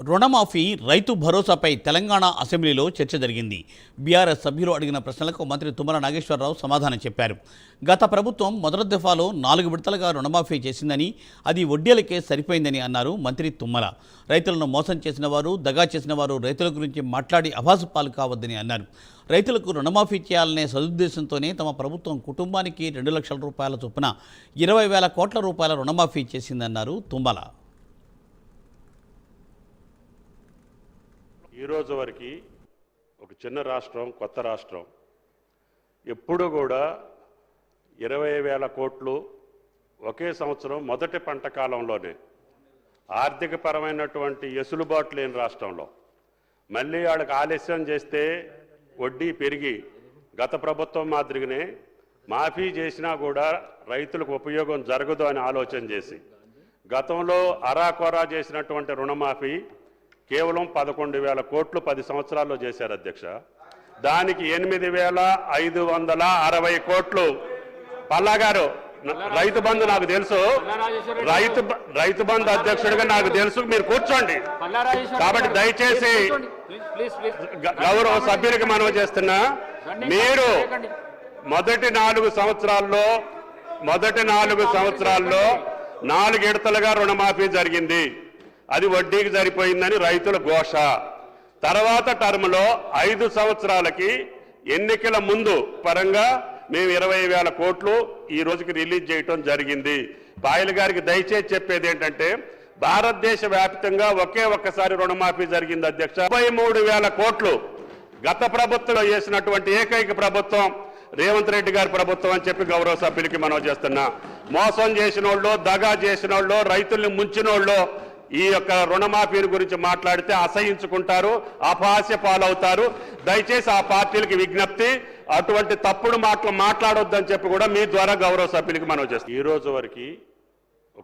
రుణమాఫీ రైతు భరోసాపై తెలంగాణ అసెంబ్లీలో చర్చ జరిగింది. బీఆర్ఎస్ సభ్యులు అడిగిన ప్రశ్నలకు మంత్రి తుమ్మల నాగేశ్వరరావు సమాధానం చెప్పారు. గత ప్రభుత్వం మొదటి దఫాలో 4 విడతలుగా రుణమాఫీ చేసిందని, అది వడ్డీలకే సరిపోయిందని అన్నారు మంత్రి తుమ్మల. రైతులను మోసం చేసిన వారు, దగా చేసిన వారు రైతుల గురించి మాట్లాడి అభాసుపాలు కావద్దని అన్నారు. రైతులకు రుణమాఫీ చేయాలనే సదుద్దేశంతోనే తమ ప్రభుత్వం కుటుంబానికి 2 లక్షల రూపాయల చొప్పున 20,000 కోట్ల రూపాయల రుణమాఫీ చేసిందన్నారు తుమ్మల. ఈరోజు వరకు ఒక చిన్న రాష్ట్రం, కొత్త రాష్ట్రం ఎప్పుడు కూడా 20,000 కోట్లు ఒకే సంవత్సరం మొదటి పంట కాలంలోనే ఆర్థికపరమైనటువంటి ఎసులుబాటు లేని రాష్ట్రంలో మళ్ళీ వాళ్ళకి ఆలస్యం చేస్తే వడ్డీ పెరిగి గత ప్రభుత్వం మాదిరిగానే మాఫీ చేసినా కూడా రైతులకు ఉపయోగం జరగదు అని ఆలోచన చేసి గతంలో అరాకొరా చేసినటువంటి రుణమాఫీ కేవలం 11,000 కోట్లు 10 సంవత్సరాల్లో చేశారు అధ్యక్ష. దానికి 8,560 కోట్లు. పల్లా గారు, రైతు బంధు నాకు తెలుసు, రైతు బంధు అధ్యక్షుడిగా నాకు తెలుసు, మీరు కూర్చోండి. కాబట్టి దయచేసి గౌరవ సభ్యులకి మనవి చేస్తున్నా, మీరు మొదటి 4 సంవత్సరాల్లో 4 విడతలుగా రుణమాఫీ జరిగింది. అది వడ్డీకి సరిపోయిందని రైతుల ఘోష. తర్వాత టర్మ్లో 5 సంవత్సరాలకి ఎన్నికల ముందు పరంగా మేము 20,000 కోట్లు ఈ రోజుకి రిలీజ్ చేయటం జరిగింది. పాయల్ గారికి దయచేసి చెప్పేది ఏంటంటే, భారతదేశ వ్యాప్తంగా ఒక్కసారి రుణమాఫీ జరిగింది అధ్యక్ష. 33,000 కోట్లు గత ప్రభుత్వంలో చేసినటువంటి ఏకైక ప్రభుత్వం రేవంత్ రెడ్డి గారి ప్రభుత్వం అని చెప్పి గౌరవ సభ్యులకి మనం చేస్తున్నా. మోసం చేసిన వాళ్ళు, దగా చేసిన వాళ్ళు, రైతుల్ని ముంచిన వాళ్ళు ఈ యొక్క రుణమాఫీ గురించి మాట్లాడితే అసహించుకుంటారు, అపహాస్య పాలవుతారు. దయచేసి ఆ పార్టీలకి విజ్ఞప్తి, అటువంటి తప్పుడు మాటలు మాట్లాడొద్దని చెప్పి కూడా మీ ద్వారా గౌరవ సభ్యులకి మనం చేస్తాం. ఈ రోజు వరకు